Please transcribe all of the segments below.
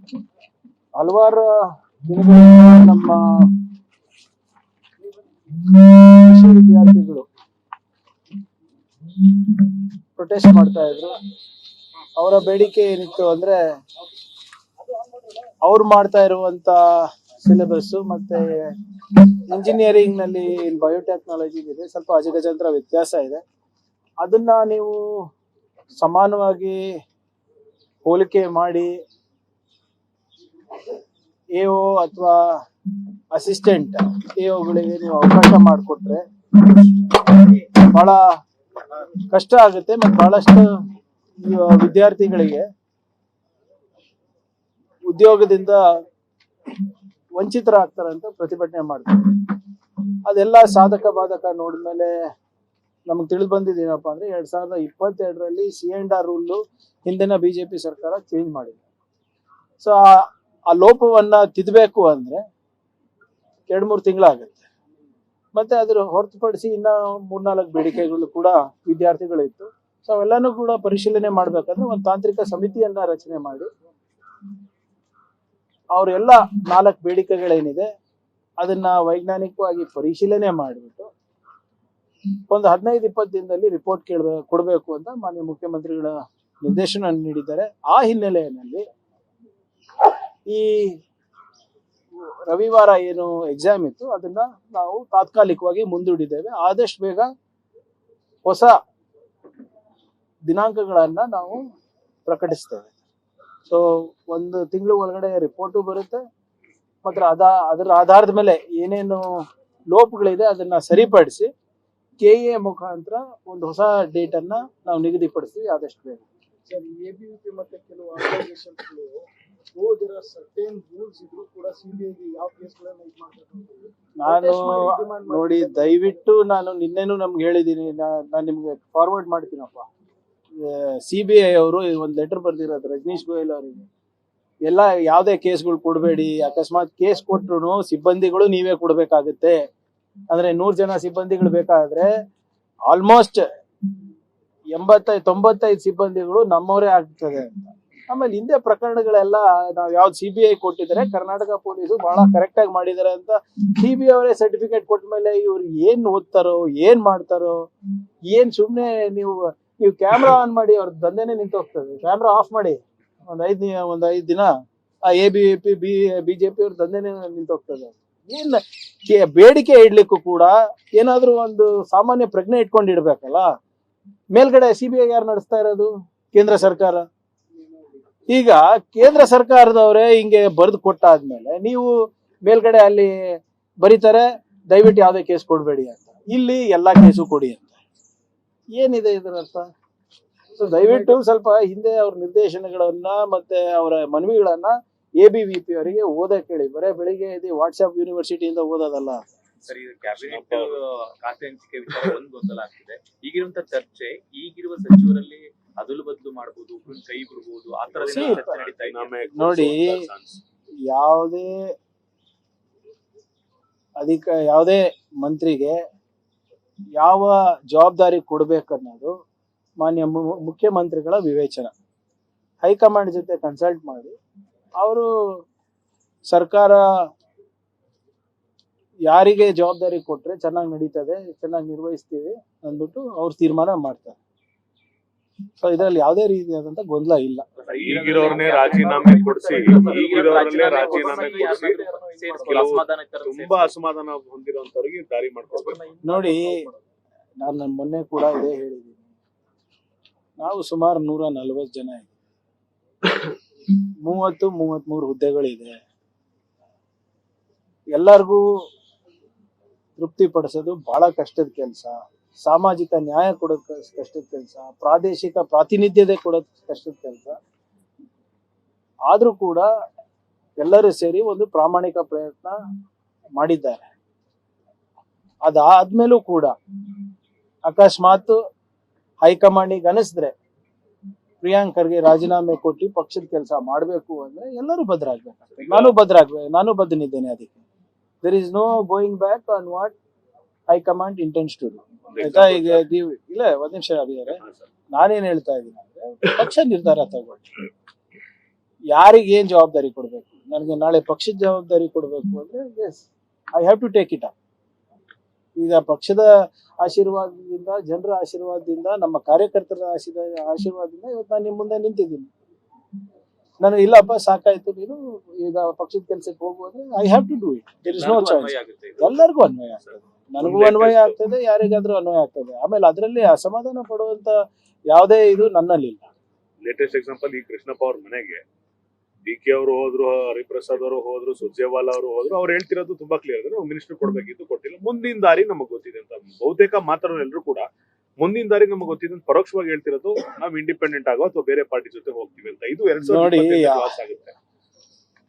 ಹಲವಾರು ದಿನಗಳಿಂದ ನಮ್ಮ ಕೃಷಿ ವಿದ್ಯಾರ್ಥಿಗಳು ಪ್ರೊಟೆಸ್ಟ್ ಮಾಡ್ತಾ ಇದ್ರು. ಅವರ ಬೇಡಿಕೆ ಏನಿತ್ತು ಅಂದ್ರೆ ಅವ್ರು ಮಾಡ್ತಾ ಇರುವಂತ ಸಿಲೆಬಸ್ ಮತ್ತೆ ಇಂಜಿನಿಯರಿಂಗ್ ನಲ್ಲಿ ಬಯೋಟೆಕ್ನಾಲಜಿ ಇದೆ, ಸ್ವಲ್ಪ ಅಜಗಜಾಂತರ ವ್ಯತ್ಯಾಸ ಇದೆ. ಅದನ್ನ ನೀವು ಸಮಾನವಾಗಿ ಹೋಲಿಕೆ ಮಾಡಿ ಎಒ ಅಥವಾ ಅಸಿಸ್ಟೆಂಟ್ ಎಒಗಳಿಗೆ ನೀವು ಅವಕಾಶ ಮಾಡಿಕೊಟ್ರೆ ಬಹಳ ಕಷ್ಟ ಆಗುತ್ತೆ. ಮತ್ತೆ ಬಹಳಷ್ಟು ವಿದ್ಯಾರ್ಥಿಗಳಿಗೆ ಉದ್ಯೋಗದಿಂದ ವಂಚಿತರಾಗ್ತಾರೆ ಅಂತ ಪ್ರತಿಭಟನೆ ಮಾಡ್ತಾರೆ. ಅದೆಲ್ಲ ಸಾಧಕ ಬಾಧಕ ನೋಡಿದ್ಮೇಲೆ ನಮ್ಗೆ ತಿಳಿದು ಬಂದಿದ್ದೇನಪ್ಪ ಅಂದ್ರೆ 2022ರಲ್ಲಿ C&R ರೂಲ್ ಹಿಂದಿನ ಬಿಜೆಪಿ ಸರ್ಕಾರ ಚೇಂಜ್ ಮಾಡಿದೆ. ಸೊ ಆ ಲೋಪವನ್ನ ತಿದ್ದಬೇಕು ಅಂದ್ರೆ 2-3 ತಿಂಗಳಾಗುತ್ತೆ. ಮತ್ತೆ ಅದ್ರ ಹೊರತುಪಡಿಸಿ ಇನ್ನ 3-4 ಬೇಡಿಕೆಗಳು ಕೂಡ ವಿದ್ಯಾರ್ಥಿಗಳಿತ್ತು. ಸೊ ಅವೆಲ್ಲಾನು ಕೂಡ ಪರಿಶೀಲನೆ ಮಾಡ್ಬೇಕಂದ್ರೆ ಒಂದು ತಾಂತ್ರಿಕ ಸಮಿತಿಯನ್ನ ರಚನೆ ಮಾಡಿ ಅವರೆಲ್ಲ 4 ಬೇಡಿಕೆಗಳೇನಿದೆ ಅದನ್ನ ವೈಜ್ಞಾನಿಕವಾಗಿ ಪರಿಶೀಲನೆ ಮಾಡಿಬಿಟ್ಟು ಒಂದು 15-20 ದಿನದಲ್ಲಿ ರಿಪೋರ್ಟ್ ಕೊಡಬೇಕು ಅಂತ ಮಾನ್ಯ ಮುಖ್ಯಮಂತ್ರಿಗಳ ನಿರ್ದೇಶನ ನೀಡಿದ್ದಾರೆ. ಆ ಹಿನ್ನೆಲೆಯಲ್ಲಿ ಈ ರವಿವಾರ ಏನು ಎಕ್ಸಾಮ್ ಇತ್ತು ಅದನ್ನ ನಾವು ತಾತ್ಕಾಲಿಕವಾಗಿ ಮುಂದೂಡಿದ್ದೇವೆ. ಆದಷ್ಟು ಬೇಗ ಹೊಸ ದಿನಾಂಕಗಳನ್ನ ನಾವು ಪ್ರಕಟಿಸ್ತೇವೆ. ಸೊ 1 ತಿಂಗಳು ಒಳಗಡೆ ರಿಪೋರ್ಟು ಬರುತ್ತೆ. ಮಾತ್ರ ಅದರ ಆಧಾರದ ಮೇಲೆ ಏನೇನು ಲೋಪಗಳಿದೆ ಅದನ್ನ ಸರಿಪಡಿಸಿ ಕೆಎ ಮುಖಾಂತರ ಒಂದು ಹೊಸ ಡೇಟ್ ಅನ್ನ ನಾವು ನಿಗದಿಪಡಿಸ್ತೀವಿ ಆದಷ್ಟು ಬೇಗ. ಸರ್, ಎಬಿವಿಪಿ ಮತ್ತೆ ಕೆಲವು ಆರ್ಗನೈಸೇಷನ್ಸ್ಗಳು ಓದಿರೋ ಸರ್ಟೇನ್ ರೂಲ್ಸ್ ಇದ್ರು ಕೂಡ ಸಿಬಿಐಗೆ ಯಾವ ಕೇಸ್ಗಳನ್ನ ಇದು ಮಾಡ್ತಾರೆ. ನಾನು ನೋಡಿ, ದಯವಿಟ್ಟು ನಾನು ನಿನ್ನೆನೂ ನಮ್ಗೆ ಹೇಳಿದ್ದೀನಿ, ನಾನು ನಿಮ್ಗೆ ಫಾರ್ವರ್ಡ್ ಮಾಡ್ತೀನಪ್ಪ. CBI ಅವರು ಒಂದು ಲೆಟರ್ ಬರ್ದಿರೋದು ರಜನೀಶ್ ಗೋಯಲ್ ಅವರಿಗೆ, ಎಲ್ಲ ಯಾವುದೇ ಕೇಸ್ಗಳು ಕೊಡಬೇಡಿ, ಅಕಸ್ಮಾತ್ ಕೇಸ್ ಕೊಟ್ರು ಸಿಬ್ಬಂದಿಗಳು ನೀವೇ ಕೊಡ್ಬೇಕಾಗುತ್ತೆ. ಅಂದ್ರೆ 100 ಜನ ಸಿಬ್ಬಂದಿಗಳು ಬೇಕಾದ್ರೆ ಆಲ್ಮೋಸ್ಟ್ 85-95 ಸಿಬ್ಬಂದಿಗಳು ನಮ್ಮವರೇ ಆಗ್ತದೆ ಅಂತ. ಆಮೇಲೆ ಹಿಂದೆ ಪ್ರಕರಣಗಳೆಲ್ಲ ನಾವು ಯಾವ್ದು CBI ಕೊಟ್ಟಿದ್ದಾರೆ, ಕರ್ನಾಟಕ ಪೊಲೀಸು ಬಹಳ ಕರೆಕ್ಟ್ ಆಗಿ ಮಾಡಿದ್ದಾರೆ ಅಂತ CBI ಅವರೇ ಸರ್ಟಿಫಿಕೇಟ್ ಕೊಟ್ಟ ಮೇಲೆ ಇವ್ರು ಏನ್ ಓದ್ತಾರೋ ಏನ್ ಮಾಡ್ತಾರೋ, ಏನ್ ಸುಮ್ನೆ ನೀವು ಕ್ಯಾಮ್ರಾ ಆನ್ ಮಾಡಿ ಅವ್ರ ದಂಧೆನೆ ನಿಂತೋಗ್ತದೆ. ಕ್ಯಾಮ್ರಾ ಆಫ್ ಮಾಡಿ ಒಂದ್ 5 ದಿನ ಆ ABVP BJP ಅವ್ರ ದಂಧೆನೆ ನಿಂತೋಗ್ತದೆ. ಏನ್ ಬೇಡಿಕೆ ಇಡ್ಲಿಕ್ಕೂ ಕೂಡ ಏನಾದ್ರೂ ಒಂದು ಸಾಮಾನ್ಯ ಪ್ರಜ್ಞೆ ಇಟ್ಕೊಂಡಿಡ್ಬೇಕಲ್ಲ. ಮೇಲ್ಗಡೆ CBI ಯಾರು ನಡೆಸ್ತಾ ಇರೋದು? ಕೇಂದ್ರ ಸರ್ಕಾರ. ಈಗ ಕೇಂದ್ರ ಸರ್ಕಾರದವರೇ ಹಿಂಗೆ ಬರೆದು ಕೊಟ್ಟಾದ್ಮೇಲೆ ನೀವು ಮೇಲ್ಗಡೆ ಅಲ್ಲಿ ಬರೀತಾರೆ ದಯವಿಟ್ಟು ಯಾವುದೇ ಕೇಸ್ ಕೊಡಬೇಡಿ ಅಂತ, ಇಲ್ಲಿ ಎಲ್ಲಾ ಕೇಸು ಕೊಡಿ ಅಂತ. ಏನಿದೆ ಇದರ ಅರ್ಥ? ಸೊ ದಯವಿಟ್ಟು ಸ್ವಲ್ಪ ಹಿಂದೆ ಅವ್ರ ನಿರ್ದೇಶನಗಳನ್ನ ಮತ್ತೆ ಅವರ ಮನವಿಗಳನ್ನ ABVP ಅವರಿಗೆ ಓದಕ್ಕೆ ಹೇಳಿ. ಬರೇ ಬೆಳಿಗ್ಗೆ ಇದು ವಾಟ್ಸ್ಆಪ್ ಯೂನಿವರ್ಸಿಟಿಯಿಂದ ಓದೋದಲ್ಲ. ಸರ್, ಇದು ಕ್ಯಾಬಿನೆಟ್ ಖಾತೆ ಹಂಚಿಕೆ ವಿಚಾರ ಒಂದು ಗೊಂದಲ ಆಗ್ತಿದೆ. ಈಗಿರುವಂತ ಚರ್ಚೆ, ಈಗಿರುವ ಸಚಿವರಲ್ಲಿ ಅದಲು ಬದಲು ಮಾಡಬಹುದು, ಕೈ ಬಿಡಬಹುದು, ಆ ತರ ಚರ್ಚೆ ನಡೀತಾ ಇದೆ. ನೋಡಿ, ಯಾವುದೇ ಮಂತ್ರಿಗೆ ಯಾವ ಜವಾಬ್ದಾರಿ ಕೊಡ್ಬೇಕನ್ನೋದು ಮಾನ್ಯ ಮುಖ್ಯಮಂತ್ರಿಗಳ ವಿವೇಚನ. ಹೈಕಮಾಂಡ್ ಜೊತೆ ಕನ್ಸಲ್ಟ್ ಮಾಡಿ ಅವರು ಸರ್ಕಾರ ಯಾರಿಗೆ ಜವಾಬ್ದಾರಿ ಕೊಟ್ರೆ ಚೆನ್ನಾಗಿ ನಡೀತದೆ, ಚೆನ್ನಾಗಿ ನಿರ್ವಹಿಸ್ತೀವಿ ಅಂದ್ಬಿಟ್ಟು ಅವ್ರು ತೀರ್ಮಾನ ಮಾಡ್ತಾರೆ. ಸೊ ಇದರಲ್ಲಿ ಯಾವುದೇ ರೀತಿಯಾದಂತ ಗೊಂದಲ ಇಲ್ಲ. ಈಗಿರೋರ್ನೇ ರಾಜೀನಾಮೆ ಕೊಡಿಸಿ ತುಂಬಾ ಅಸಮಾಧಾನ ಹೊಂದಿರುವಂತವ್ರಿಗೆ ದಾರಿ ಮಾಡ್ಕೊಡ್ಬೇಕು. ನೋಡಿ, ನಾನು ಮೊನ್ನೆ ಕೂಡ ಇದೇ ಹೇಳಿದ್ದೀನಿ, ನಾವು ಸುಮಾರು 140 ಜನ ಇದ್ದೀವಿ, 30-33 ಹುದ್ದೆಗಳಿದೆ. ಎಲ್ಲರಿಗೂ ತೃಪ್ತಿ ಪಡಿಸೋದು ಬಹಳ ಕಷ್ಟದ ಕೆಲಸ. ಸಾಮಾಜಿಕ ನ್ಯಾಯ ಕೊಡೋದ್ ಕಷ್ಟದ ಕೆಲಸ, ಪ್ರಾದೇಶಿಕ ಪ್ರಾತಿನಿಧ್ಯತೆ ಕೊಡೋದ್ ಕಷ್ಟದ ಕೆಲಸ. ಆದ್ರೂ ಕೂಡ ಎಲ್ಲರೂ ಸೇರಿ ಒಂದು ಪ್ರಾಮಾಣಿಕ ಪ್ರಯತ್ನ ಮಾಡಿದ್ದಾರೆ. ಅದಾದ್ಮೇಲೂ ಕೂಡ ಅಕಸ್ಮಾತ್ ಹೈಕಮಾಂಡಿಗೆ ಅನಿಸಿದ್ರೆ ಪ್ರಿಯಾಂಕ್ ಖರ್ಗೆ ರಾಜೀನಾಮೆ ಕೊಟ್ಟು ಪಕ್ಷದ ಕೆಲಸ ಮಾಡಬೇಕು ಅಂದ್ರೆ ಎಲ್ಲರೂ ಬದ್ಧರಾಗ್ಬೇಕಾಗ್ತದೆ. ನಾನು ಬದ್ಧನಿದ್ದೇನೆ ಅದಕ್ಕೆ. There is no going back on what high command intends to do. ಆಯ್ತಾ? ಈಗ ಇಲ್ಲ, ಒಂದ್ ನಿಮಿಷ ಅಭಿಯಾರೆ, ನಾನೇನ್ ಹೇಳ್ತಾ ಇದ್ದೀನಿ ಅಂದ್ರೆ ಪಕ್ಷ ನಿರ್ಧಾರ ತಗೊಳ್ಳಿ. ಯಾರಿಗೆ ಏನ್ ಜವಾಬ್ದಾರಿ ಕೊಡ್ಬೇಕು, ನನಗೆ ನಾಳೆ ಪಕ್ಷದ ಜವಾಬ್ದಾರಿ ಕೊಡ್ಬೇಕು ಅಂದ್ರೆ yes I have to take it up. ಈಗ ಪಕ್ಷದ ಆಶೀರ್ವಾದದಿಂದ, ಜನರ ಆಶೀರ್ವಾದದಿಂದ, ನಮ್ಮ ಕಾರ್ಯಕರ್ತರ ಆಶೀರ್ವಾದದಿಂದ ಇವತ್ತು ನಾನು ನಿಮ್ಮ ಮುಂದೆ ನಿಂತಿದ್ದೀನಿ. ನಾನು ಇಲ್ಲಪ್ಪ ಸಾಕಾಯ್ತು, ನೀನು ಈಗ ಪಕ್ಷದ ಕೆಲಸಕ್ಕೆ ಹೋಗುವಂದ್ರೆ I have to do it. There is no choice. ಎಲ್ಲರಿಗೂ ಅನ್ವಯ ಆಗ್ತದೆ, ನನಗೂ ಅನ್ವಯ ಆಗ್ತದೆ, ಯಾರಿಗಾದ್ರೂ ಅನ್ವಯ ಆಗ್ತದೆ. ಆಮೇಲೆ ಅದರಲ್ಲಿ ಅಸಮಾಧಾನ ಪಡುವಂತ ಯಾವುದೇ ಇದು ನನ್ನಲ್ಲಿಲ್ಲ. ಲೇಟೆಸ್ಟ್ ಎಕ್ಸಾಂಪಲ್ ಈ ಕೃಷ್ಣಪ್ಪ ಅವ್ರ ಮನೆಗೆ ಡಿ.ಕೆ ಅವರು ಹೋದ್ರು, ಹರಿಪ್ರಸಾದ್ ಅವರು ಹೋದ್ರು, ಸುರ್ಜೇವಾಲಾ ಅವರು ಹೋದ್ರು. ಅವ್ರು ಹೇಳ್ತಿರೋದು ತುಂಬಾ ಕ್ಲಿಯರ್ ಇದೆ, ನಾವು ಮಿನಿಸ್ಟರ್ ಕೊಡ್ಬೇಕಿತ್ತು, ಕೊಟ್ಟಿಲ್ಲ. ಮುಂದಿನ ದಾರಿ ನಮಗ್ ಗೊತ್ತಿದೆ ಅಂತ ಬಹುತೇಕ ಮಾತಾಡೋರು ಎಲ್ಲರೂ ಕೂಡ ಮುಂದಿನ ದಾರಿ ನಮಗ್ ಗೊತ್ತಿದೆ ಅಂತ ಪರೋಕ್ಷವಾಗಿ ಹೇಳ್ತಿರೋದು. ನಾವು ಇಂಡಿಪೆಂಡೆಂಟ್ ಆಗೋ ಅಥವಾ ಬೇರೆ ಪಾರ್ಟಿ ಜೊತೆ ಹೋಗ್ತೀವಿ ಅಂತ. ಇದು 2020 ಲಾಸ್ ಆಗುತ್ತೆ.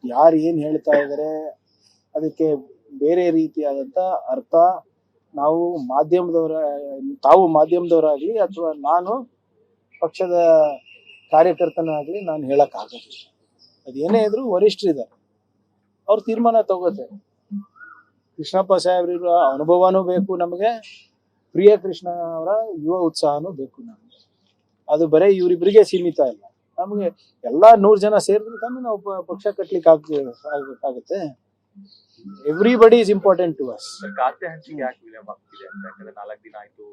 ಯಾರು ಏನ್ ಹೇಳ್ತಾ ಇದಾರೆ ಅದಕ್ಕೆ ಬೇರೆ ರೀತಿಯಾದಂತ ಅರ್ಥ ನಾವು ತಾವು ಮಾಧ್ಯಮದವರಾಗ್ಲಿ ಅಥವಾ ನಾನು ಪಕ್ಷದ ಕಾರ್ಯಕರ್ತನಾಗ್ಲಿ ನಾನು ಹೇಳಕ್ ಆಗೋದಿಲ್ಲ. ಅದೇನೇ ಇದ್ರು ವರಿಷ್ಠರಿದ್ದಾರೆ, ಅವ್ರ ತೀರ್ಮಾನ ತಗೋತೆ. ಕೃಷ್ಣಪ್ಪ ಸಾಹೇಬ್ರ ಅನುಭವನೂ ಬೇಕು ನಮಗೆ, ಪ್ರಿಯ ಕೃಷ್ಣ ಅವರ ಯುವ ಉತ್ಸಾಹನೂ ಬೇಕು ನಮಗೆ. ಅದು ಬರೀ ಇವರಿಬ್ಬರಿಗೆ ಸೀಮಿತ ಇಲ್ಲ, ನಮಗೆ ಎಲ್ಲಾ 100 ಜನ ಸೇರಿದ್ರೆ ತಾನೇ ನಾವು ಪಕ್ಷ ಕಟ್ಲಿಕ್ಕೆ ಆಗ್ಬೇಕಾಗತ್ತೆ. Everybody is important to us. ಖಾತೆ ಹಂಚಿಕೆ ಯಾಕೆ ವಿಳಂಬ ಆಗ್ತಿದೆ ಅಂತ? ಯಾಕಂದ್ರೆ 4 ದಿನ ಆಯ್ತು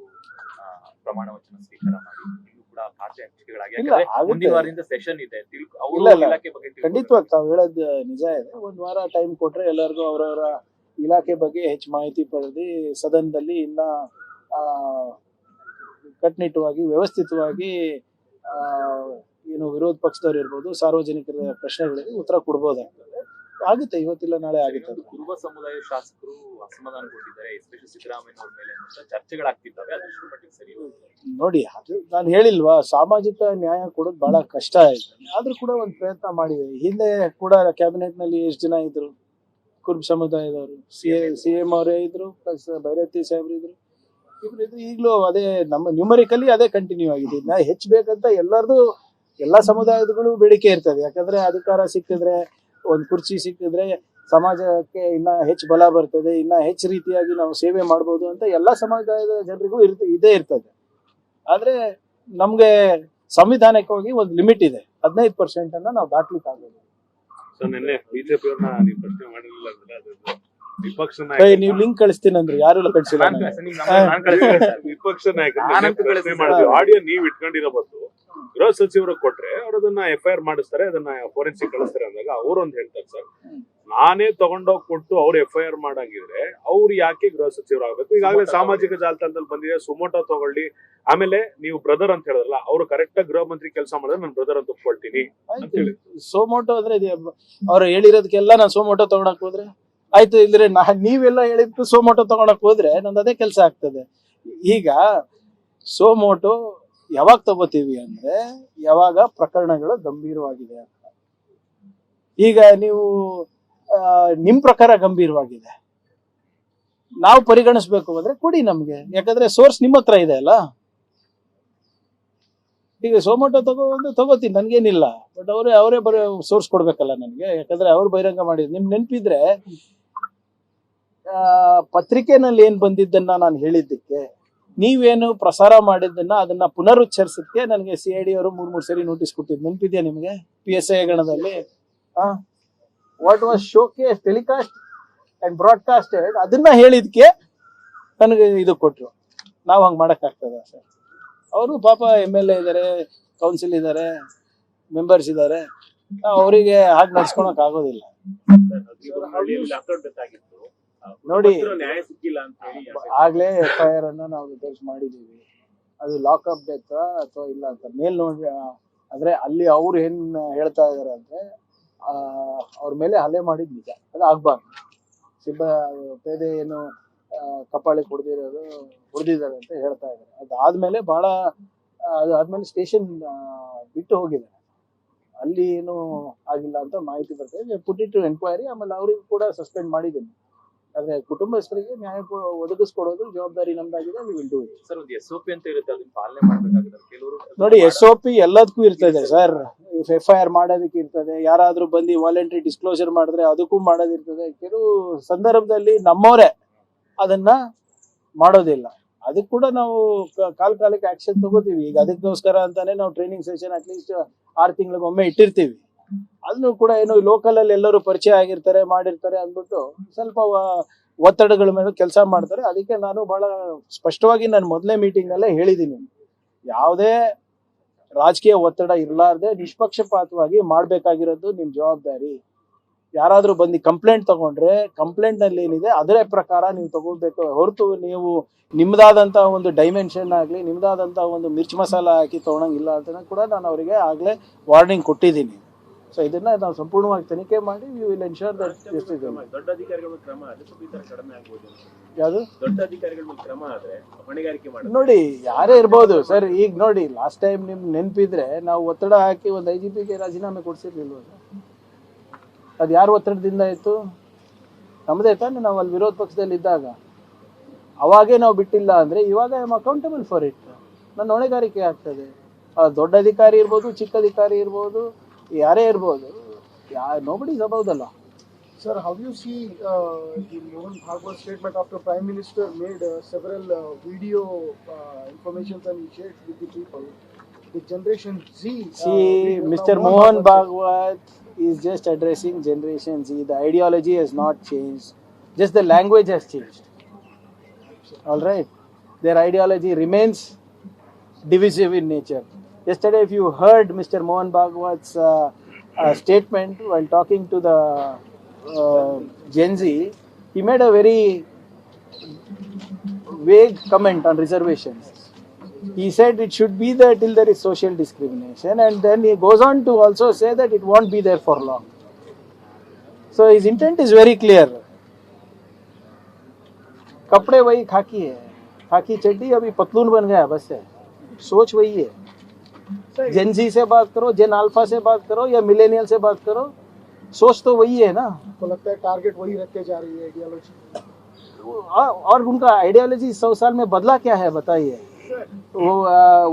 ಪ್ರಮಾಣ ವಚನ ಸ್ವೀಕಾರ ಮಾಡಿ, ಇನ್ನು ಕೂಡ ಖಾತೆ ಹಂಚಿಕೆಗಳಾಗಿ ಮುಂದಿನ ವಾರದಿಂದ ಸೆಷನ್ ಇದೆ. ಇಲಾಖೆ ಬಗ್ಗೆ ಖಂಡಿತವಾಗಿ ತಾವು ಹೇಳೋದು ನಿಜ ಇದೆ. ಒಂದ್ ವಾರ ಟೈಮ್ ಕೊಟ್ರೆ ಎಲ್ಲರಿಗೂ ಅವರವರ ಇಲಾಖೆ ಬಗ್ಗೆ ಹೆಚ್ಚು ಮಾಹಿತಿ ಪಡೆದು ಸದನದಲ್ಲಿ ಇನ್ನ ಕಟ್ಟುನಿಟ್ಟವಾಗಿ ವ್ಯವಸ್ಥಿತವಾಗಿ ಏನು ವಿರೋಧ ಪಕ್ಷದವ್ರು ಇರ್ಬೋದು, ಸಾರ್ವಜನಿಕರ ಪ್ರಶ್ನೆಗಳಿಗೆ ಉತ್ತರ ಕೊಡ್ಬೋದಾಗ್ತದೆ. ಆಗುತ್ತೆ, ಇವತ್ತಿಲ್ಲ ನಾಳೆ ಆಗುತ್ತೆ. ಕುರುಬ ಸಮುದಾಯ ಶಾಸಕರು ಅಸಮಾಧಾನಗೊಂಡಿದ್ದಾರೆ, ಎಸ್ಪೆಷಲಿ ಸಿದ್ದರಾಮಯ್ಯ ಅವ್ರ ಮೇಲೆ ಚರ್ಚೆಗಳಾಗ್ತಿದ್ದಾವೆ. ಅದಷ್ಟು ಮಟ್ಟಿಗೆ ಸರಿ ನೋಡಿ, ಅದು ನಾನು ಹೇಳಿಲ್ವಾ, ಸಾಮಾಜಿಕ ನ್ಯಾಯ ಕೊಡೋದು ಬಹಳ ಕಷ್ಟ ಆಯ್ತು. ಆದ್ರೂ ಕೂಡ ಒಂದು ಪ್ರಯತ್ನ ಮಾಡಿದೆ. ಹಿಂದೆ ಕೂಡ ಕ್ಯಾಬಿನೆಟ್ ನಲ್ಲಿ ಎಷ್ಟು ಜನ ಇದ್ರು ಕುರುಬ ಸಮುದಾಯದವರು, CM ಅವರೇ ಇದ್ರು, ಪ್ಲಸ್ ಭೈರತಿ ಸಾಹೇಬ್ರು ಇದ್ರು, ಇಬ್ರು. ಈಗಲೂ ಅದೇ ನಮ್ಮ ನ್ಯೂಮರಿಕಲಿ ಅದೇ ಕಂಟಿನ್ಯೂ ಆಗಿದೆ. ನಾ ಹೆಚ್ಚಬೇಕಂತ ಎಲ್ಲಾ ಸಮುದಾಯದಗಳು ಬೇಡಿಕೆ ಇರ್ತದೆ. ಯಾಕಂದ್ರೆ ಅಧಿಕಾರ ಸಿಕ್ಕಿದ್ರೆ, ಒಂದು ಕುರ್ಚಿ ಸಿಕ್ಕಿದ್ರೆ ಸಮಾಜಕ್ಕೆ ಇನ್ನ ಹೆಚ್ಚು ಬಲ ಬರ್ತದೆ, ಇನ್ನ ಹೆಚ್ಚು ರೀತಿಯಾಗಿ ನಾವು ಸೇವೆ ಮಾಡ್ಬೋದು ಅಂತ ಎಲ್ಲಾ ಸಮುದಾಯದ ಜನರಿಗೂ ಇದೇ ಇರ್ತದೆ. ಆದ್ರೆ ನಮ್ಗೆ ಸಂವಿಧಾನಿಕವಾಗಿ ಒಂದು ಲಿಮಿಟ್ ಇದೆ, 15% ಅನ್ನ ನಾವು ದಾಟ್ಲಿಕ್ಕೆ ಆಗೋದು. ನಿನ್ನೆ ಬಿಜೆಪಿ ಅವ್ರನ್ನ ನೀವು ಪ್ರಶ್ನೆ ಮಾಡಿರಲಿಲ್ಲ ಅಂದ್ರೆ ಅದು ವಿಪಕ್ಷ ನೀವು ಲಿಂಕ್ ಕಳಿಸ್ತೀನಿ ಅಂದ್ರೆ ಯಾರು ಕಳಿಸಿಲ್ಲ. ವಿಪಕ್ಷ ನಾಯಕರು ಆಡಿಯೋ ನೀವ್ ಇಟ್ಕೊಂಡಿರೋ ಬದಲು ಗೃಹ ಸಚಿವರು ಕೊಟ್ರೆ ಅವ್ರು ಅದನ್ನ FIR ಮಾಡಿಸ್ತಾರೆ, ಅದನ್ನ ಫೋರೆನ್ಸಿಕ್ ಕಳಿಸ್ತಾರೆ ಅಂದಾಗ ಅವ್ರೊಂದ್ ಹೇಳ್ತಾರೆ, ಸರ್ ನಾನೇ ತಗೊಂಡೋಗಿ ಕೊಟ್ಟು ಅವ್ರು FIR ಮಾಡಂಗಿದ್ರೆ ಅವ್ರು ಯಾಕೆ ಗೃಹ ಸಚಿವರು ಆಗ್ಬೇಕು? ಈಗಾಗಲೇ ಸಾಮಾಜಿಕ ಜಾಲತಾಣದಲ್ಲಿ ಬಂದಿದೆ, ಸುಮೋಟೋ ತಗೊಳ್ಳಿ, ಆಮೇಲೆ ನೀವು ಬ್ರದರ್ ಅಂತ ಹೇಳಿದ್ರಲ್ಲ, ಅವ್ರು ಕರೆಕ್ಟ್ ಆಗಿ ಗೃಹ ಮಂತ್ರಿ ಕೆಲಸ ಮಾಡಿದ್ರೆ ನಾನು ಬ್ರದರ್ ಅಂತ ಒಪ್ಕೊಳ್ತೀನಿ ಅಂತ ಹೇಳಿ. ಸೋಮೋಟೋ ಅಂದ್ರೆ ಅವ್ರು ಹೇಳಿರೋದಕ್ಕೆಲ್ಲ ನಾನು ಸೋಮೋಟೋ ತಗೊಳಕ್ ಹೋದ್ರೆ ಆಯ್ತು, ಇಲ್ದ್ರೆ ನೀವೆಲ್ಲ ಹೇಳಿದ್ದು ಸೋಮೋಟೋ ತಗೊಳಕ್ ಹೋದ್ರೆ ನಂದು ಅದೇ ಕೆಲಸ ಆಗ್ತದೆ. ಈಗ ಸೋಮೋಟೋ ಯಾವಾಗ ತಗೋತೀವಿ ಅಂದ್ರೆ ಯಾವಾಗ ಪ್ರಕರಣಗಳು ಗಂಭೀರವಾಗಿದೆ ಅಂತ. ಈಗ ನೀವು ನಿಮ್ ಪ್ರಕಾರ ಗಂಭೀರವಾಗಿದೆ, ನಾವು ಪರಿಗಣಿಸ್ಬೇಕು ಅಂದ್ರೆ ಕೊಡಿ ನಮ್ಗೆ, ಯಾಕಂದ್ರೆ ಸೋರ್ಸ್ ನಿಮ್ಮ ಹತ್ರ ಇದೆ ಅಲ್ಲ. ಈಗ ಸೋಮೋಟೋ ತಗೋತೀನಿ, ನನ್ಗೇನಿಲ್ಲ. ಬಟ್ ಅವರೇ ಸೋರ್ಸ್ ಕೊಡ್ಬೇಕಲ್ಲ ನನ್ಗೆ, ಯಾಕಂದ್ರೆ ಅವ್ರು ಬಹಿರಂಗ ಮಾಡಿದ್ರು. ನಿಮ್ ನೆನಪಿದ್ರೆ ಪತ್ರಿಕೆನಲ್ಲಿ ಏನ್ ಬಂದಿದ್ದನ್ನ ನಾನು ಹೇಳಿದ್ದಕ್ಕೆ, ನೀವೇನು ಪ್ರಸಾರ ಮಾಡಿದ್ದನ್ನ ಅದನ್ನ ಪುನರುಚ್ಚರಿಸಕ್ಕೆ ನನಗೆ CID ಅವರು 3 ಸರಿ ನೋಟಿಸ್ ಕೊಟ್ಟಿದ್ದು ನೆನಪಿದ್ಯಾ ನಿಮ್ಗೆ? PSI ಗಣದಲ್ಲಿ what was showcase telecast and broadcasted ಅದನ್ನ ಹೇಳಿದ್ಕೆ ನನಗೆ ಇದು ಕೊಟ್ರು. ನಾವು ಹಂಗ್ ಮಾಡಕ್ ಆಗ್ತದ ಸರ್? ಅವರು ಪಾಪ MLA ಇದಾರೆ, ಕೌನ್ಸಿಲ್ ಇದಾರೆ, ಮೆಂಬರ್ಸ್ ಇದಾರೆ, ಅವರಿಗೆ ಹಾಗೆ ನಡ್ಸ್ಕೊಳಕ್ ಆಗೋದಿಲ್ಲ. ನೋಡಿ, ಆಗ್ಲೇ FIR ಅನ್ನ ನಾವು ದರ್ಜ್ ಮಾಡಿದೀವಿ. ಅದು ಲಾಕ್ಅಪ್ ಡೆತ್ ಅಥವಾ ಇಲ್ಲ ಅಂತ ಮೇಲ್ ನೋಡಿ, ಅಂದ್ರೆ ಅಲ್ಲಿ ಅವ್ರು ಏನ್ ಹೇಳ್ತಾ ಇದಾರೆ ಅಂದ್ರೆ ಅವ್ರ ಮೇಲೆ ಹಲ್ಲೆ ಮಾಡಿದ್ ನಿಜ, ಅದು ಆಗ್ಬಾರ್ದು. ಪೇದೆ ಏನು ಕಪಾಳಿ ಹೊಡೆದಿದ್ದಾರೆ ಅಂತ ಹೇಳ್ತಾ ಇದ್ದಾರೆ. ಅದಾದ್ಮೇಲೆ ಅದಾದ್ಮೇಲೆ ಸ್ಟೇಷನ್ ಬಿಟ್ಟು ಹೋಗಿದ್ದಾರೆ, ಅಲ್ಲಿ ಏನು ಆಗಿಲ್ಲ ಅಂತ ಮಾಹಿತಿ ಬರ್ತದೆ. Put it to enquiry. ಆಮೇಲೆ ಅವ್ರಿಗೂ ಕೂಡ ಸಸ್ಪೆಂಡ್ ಮಾಡಿದ್ದೀನಿ. ಆದ್ರೆ ಕುಟುಂಬಸ್ಥರಿಗೆ ನ್ಯಾಯ ಒದಗಿಸ್ಕೊಡೋದು ಜವಾಬ್ದಾರಿ ನಮ್ದಾಗಿದೆ. ಸರ್, ಒಂದು SOP ಅಂತ ಇರುತ್ತೆ, ಅದನ್ನ ಪಾಲನೆ ಮಾಡ್ಬೇಕಾಗುತ್ತೆ. ಕೆಲವರು ನೋಡಿ, SOP ಎಲ್ಲದಕ್ಕೂ ಇರ್ತದೆ ಸರ್. FIR ಮಾಡೋದಕ್ಕೆ ಇರ್ತದೆ, ಯಾರಾದ್ರೂ ಬಂದು ವಾಲಂಟ್ರಿ ಡಿಸ್ಕ್ಲೋಸರ್ ಮಾಡಿದ್ರೆ ಅದಕ್ಕೂ ಮಾಡೋದಿರ್ತದೆ. ಕೆಲವು ಸಂದರ್ಭದಲ್ಲಿ ನಮ್ಮವರೇ ಅದನ್ನ ಮಾಡೋದಿಲ್ಲ, ಅದಕ್ಕೆ ಕೂಡ ನಾವು ಕಾಲಕ್ಕೆ ಆಕ್ಷನ್ ತಗೋತೀವಿ. ಈಗ ಅದಕ್ಕೋಸ್ಕರ ಅಂತಾನೆ ನಾವು ಟ್ರೈನಿಂಗ್ ಸೆಷನ್ ಅಟ್ಲೀಸ್ಟ್ 6 ತಿಂಗಳಿಗೊಮ್ಮೆ ಇಟ್ಟಿರ್ತೀವಿ. ಅದನ್ನು ಕೂಡ ಏನು ಲೋಕಲ್ ಅಲ್ಲಿ ಎಲ್ಲರೂ ಪರಿಚಯ ಆಗಿರ್ತಾರೆ ಮಾಡಿರ್ತಾರೆ ಅಂದ್ಬಿಟ್ಟು ಸ್ವಲ್ಪ ಒತ್ತಡಗಳ ಮೇಲೆ ಕೆಲಸ ಮಾಡ್ತಾರೆ. ಅದಕ್ಕೆ ನಾನು ಬಹಳ ಸ್ಪಷ್ಟವಾಗಿ ನಾನು ಮೊದಲನೇ ಮೀಟಿಂಗ್ ನಲ್ಲೇ ಹೇಳಿದ್ದೀನಿ, ಯಾವುದೇ ರಾಜಕೀಯ ಒತ್ತಡ ಇರಲಾರ್ದೆ ನಿಷ್ಪಕ್ಷಪಾತವಾಗಿ ಮಾಡ್ಬೇಕಾಗಿರೋದು ನಿಮ್ ಜವಾಬ್ದಾರಿ. ಯಾರಾದ್ರೂ ಬಂದು ಕಂಪ್ಲೇಂಟ್ ತಗೊಂಡ್ರೆ ಕಂಪ್ಲೇಂಟ್ ನಲ್ಲಿ ಏನಿದೆ ಅದರ ಪ್ರಕಾರ ನೀವು ತಗೊಳ್ಬೇಕು ಹೊರತು ನೀವು ನಿಮ್ದಾದಂತ ಒಂದು ಡೈಮೆನ್ಷನ್ ಆಗ್ಲಿ ನಿಮ್ದಾದಂತ ಒಂದು ಮಿರ್ಚ್ ಮಸಾಲ ಹಾಕಿ ತಗೊಳಂಗಿಲ್ಲ ಅಂತ ಕೂಡ ನಾನು ಅವರಿಗೆ ಆಗ್ಲೇ ವಾರ್ನಿಂಗ್ ಕೊಟ್ಟಿದ್ದೀನಿ. ಸೊ ಇದನ್ನ ನಾವು ಸಂಪೂರ್ಣವಾಗಿ ತನಿಖೆ ಮಾಡಿ ವಿ ವಿಲ್ ಎನ್ಶೂರ್ ದಟ್ ದೊಡ್ಡ ಅಧಿಕಾರಿಗಳ ಕ್ರಮ ಆದ್ರೆ ಸ್ವಲ್ಪ ಈ ತರ ಕಡಿಮೆ ಆಗ್ಬೋದು. ಯಾವುದು ದೊಡ್ಡ ಅಧಿಕಾರಿಗಳ ಮೇಲೆ ಕ್ರಮ ಆದ್ರೆ ಹೊಣೆಗಾರಿಕೆ ಮಾಡೋದು ನೋಡಿ ಯಾರೇ ಇರ್ಬೋದು ಸರ್. ಈಗ ನೋಡಿ ಲಾಸ್ಟ್ ಟೈಮ್ ನಿಮ್ ನೆನಪಿದ್ರೆ ನಾವು ಒತ್ತಡ ಹಾಕಿ ಒಂದು IGPಗೆ ರಾಜೀನಾಮೆ ಕೊಡ್ಸಿರ್ಲಿಲ್ವ? ಅದು ಯಾರು ಒತ್ತಡದಿಂದ ಆಯ್ತು? ನಮ್ಮದೇ ತಾನೆ. ನಾವು ಅಲ್ಲಿ ವಿರೋಧ ಪಕ್ಷದಲ್ಲಿ ಇದ್ದಾಗ ಅವಾಗೇ ನಾವು ಬಿಟ್ಟಿಲ್ಲ ಅಂದ್ರೆ ಇವಾಗ I am accountable for it. ನನ್ನ ಹೊಣೆಗಾರಿಕೆ ಆಗ್ತದೆ. ದೊಡ್ಡ ಅಧಿಕಾರಿ ಇರ್ಬೋದು, ಚಿಕ್ಕ ಅಧಿಕಾರಿ ಇರ್ಬೋದು, ಯಾರೇ ಇರ್ಬೋದು, nobody is above the law. Sir, how do you see the Mohan Bhagwat statement after Prime Minister made several video informations and he shared with the people? The Generation Z. See, Mr. Mohan Bhagwat is just addressing Generation Z. The ideology has not changed. Just the language has changed. All right. Their ideology remains divisive in nature. Yesterday, if you heard Mr. Mohan Bhagwat's statement while talking to the Gen Z, he made a very vague comment on reservations. He said it should be there till there is social discrimination, and then he goes on to also say that it won't be there for long. So his intent is very clear. कपड़े वही खाकी है, खाकी चड्डी अभी पतलून बन गया, बस है. सोच वही है. जेन जी से बात करो, जेन अल्फा से बात करो या मिलेनियल से बात करो, सोच तो वही है ना. तो लगता है टारगेट वही रख के जा रही है आइडियोलॉजी. और उनका आइडियोलॉजी 100 साल में बदला क्या है बताइए? वो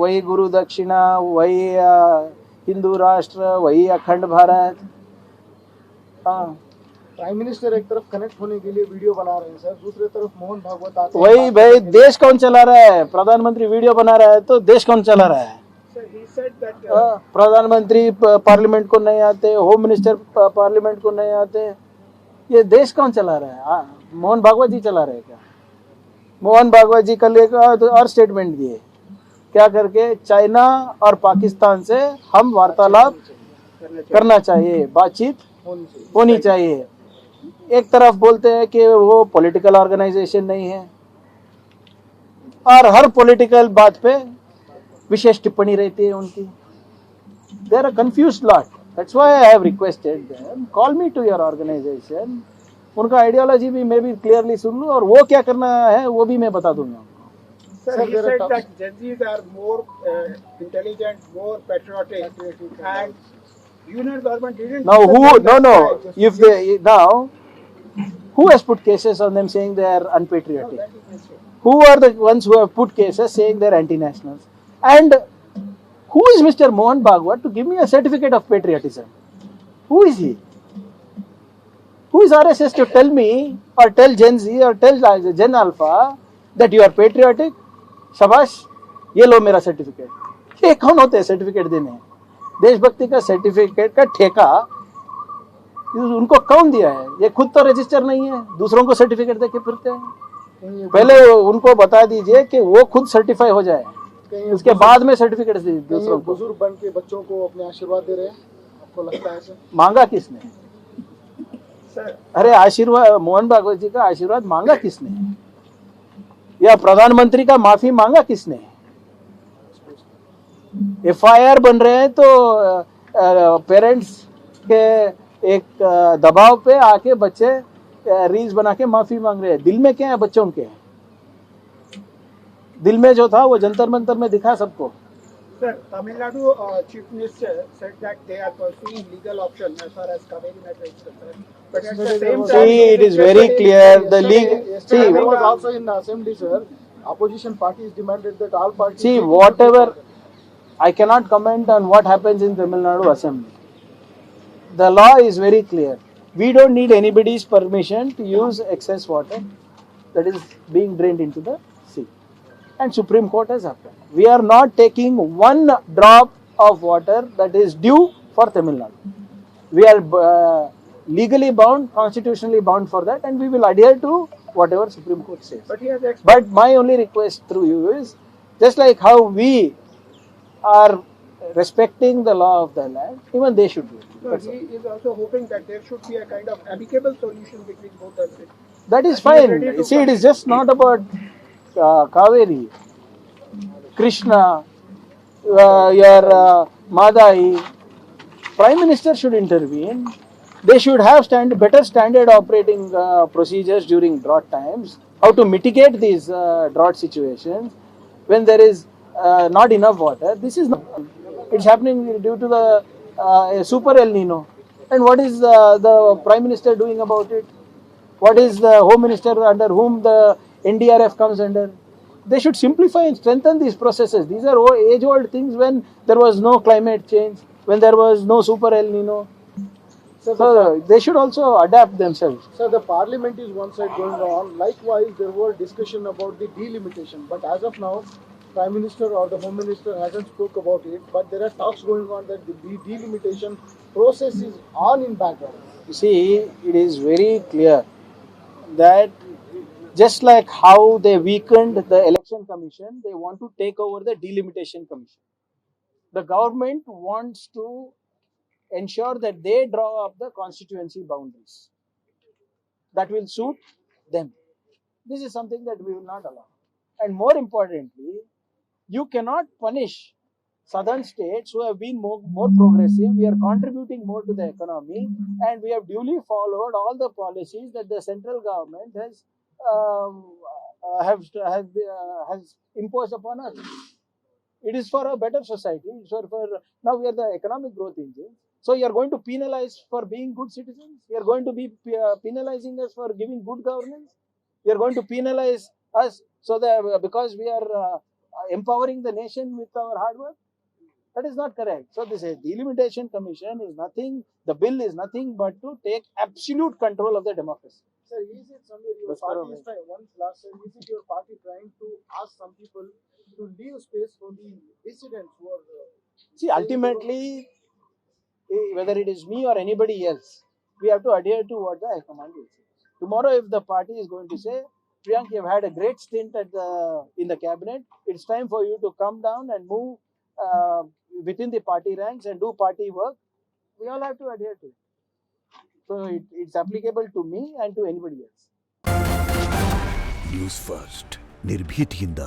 वही गुरु दक्षिणा, वही हिंदू राष्ट्र, वही अखंड भारत. प्राइम मिनिस्टर एक तरफ कनेक्ट होने के लिए वीडियो बना रहे हैं सर, दूसरी तरफ मोहन भागवत आते हैं. वही भाई, देश कौन चला रहा है? प्रधानमंत्री वीडियो बना रहा है तो देश कौन चला रहा है? प्रधानमंत्री पार्लियामेंट को नहीं आते, होम मिनिस्टर पार्लियामेंट को नहीं आते, ये देश कौन चला रहा है? मोहन भागवत जी चला रहे हैं क्या? मोहन भागवत जी कल एक और स्टेटमेंट दिए, क्या करके? चाइना और पाकिस्तान से हम वार्तालाप करना चाहिए, बातचीत होनी चाहिए. एक तरफ बोलते हैं कि वो पॉलिटिकल ऑर्गेनाइजेशन नहीं है और हर पॉलिटिकल बात पे विशेष टिप्पणी रहती है उनकी. They are a confused lot. That's why I have requested them, call me to your organisation. उनका आइडियोलॉजी भी मैं भी क्लियरली सुन लूं और वो क्या करना है वो भी मैं बता दूंगा. Sir, he said that Gen Zs are more intelligent, more patriotic, and union government didn't. Now if they now who has put cases on them saying they are unpatriotic? Who are the ones who have put cases saying they are anti-nationals? And who is Mr. Mohan Bhagwat to give me a certificate of patriotism? Who is he? Who is RSS to tell me or tell Gen Z or tell Gen Alpha that you are patriotic? शाबाश, ये लो मेरा certificate. ये कौन होते हैं certificate देने? देशभक्ति का सर्टिफिकेट का ठेका उनको कौन दिया है? ये खुद तो रजिस्टर नहीं है, दूसरों को सर्टिफिकेट देके फिरते हैं. पहले उनको बता दीजिए कि वो खुद सर्टिफाई हो जाए, उसके बाद में सर्टिफिकेट दीजिए दूसरों को. बुजुर्ग बन के बच्चों को अपने आशीर्वाद दे रहे हैं, आपको लगता है सर? मांगा किसने? अरे आशीर्वाद, मोहन भागवत जी का आशीर्वाद मांगा किसने? या प्रधानमंत्री का माफी मांगा किसने? FIR बन रहे हैं तो पेरेंट्स के एक दबाव पे आके बच्चे रील्स बना के माफी मांग रहे हैं. दिल में क्या है बच्चों के? दिल में जो था वो जंतर मंतर में दिखा सबको. Sir, Tamil Nadu Chief Minister said that they are pursuing legal option as far as Kaveri matter is concerned. But at the same time, see, it is very clear. The league. See, I was also in the assembly, sir. Opposition parties demanded that all parties. See, whatever. I cannot comment on what happens in Tamil Nadu Assembly. The law is very clear. We don't need anybody's permission to use excess water that is being drained into the sea. And Supreme Court has happened. We are not taking one drop of water that is due for Tamil Nadu. We are legally bound, constitutionally bound for that, and we will adhere to whatever Supreme Court says. But he has But my only request through you is, just like how we are respecting the law of the land, even they should do it. No, That's he all. is also hoping that there should be a kind of amicable solution between both the states. That is He is fine. ready to You see, it is just not about Kaveri, Krishna, your Madai. Prime Minister should intervene. They should have better standard operating procedures during drought times. How to mitigate these drought situations when there is not enough water. This is not. It's happening due to the super El Nino. And what is the Prime Minister doing about it? What is the Home Minister under whom the NDRF comes under? They should simplify and strengthen these processes. These are age-old things when there was no climate change, when there was no super El Nino. So, So they should also adapt themselves. so the parliament is one side going on. Likewise, there were discussion about the delimitation. But as of now, Prime Minister or the Home Minister hasn't spoke about it. But there are talks going on that the delimitation process is on in background. You see, it is very clear that just like how they weakened the election commission, they want to take over the delimitation commission. The government wants to ensure that they draw up the constituency boundaries that will suit them. This is something that we will not allow. And more importantly, you cannot punish southern states who have been more progressive. We are contributing more to the economy, and we have duly followed all the policies that the central government has imposed upon us. It is for a better society. It's for now we are the economic growth engine. So you are going to penalize for being good citizens. You are going to be penalizing us for giving good governance. You are going to penalize us so that because we are empowering the nation with our hard work. That is not correct. So this delimitation commission is nothing. The bill is nothing but to take absolute control of the democracy. Sir, is it somewhere your That's party correct. is trying, once last time, is it your party trying to ask some people to leave space for the dissidents who are See, ultimately, whether it is me or anybody else, we have to adhere to what the High Command will say. Tomorrow, if the party is going to say, Priyank, you have had a great stint in the cabinet, it's time for you to come down and move within the party ranks and do party work, we all have to adhere to it. So it's applicable to me and to anybody else. News first ನಿರ್ಭೀತಿಯಿಂದ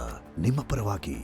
ನಿಮ್ಮ ಪರವಾಗಿ.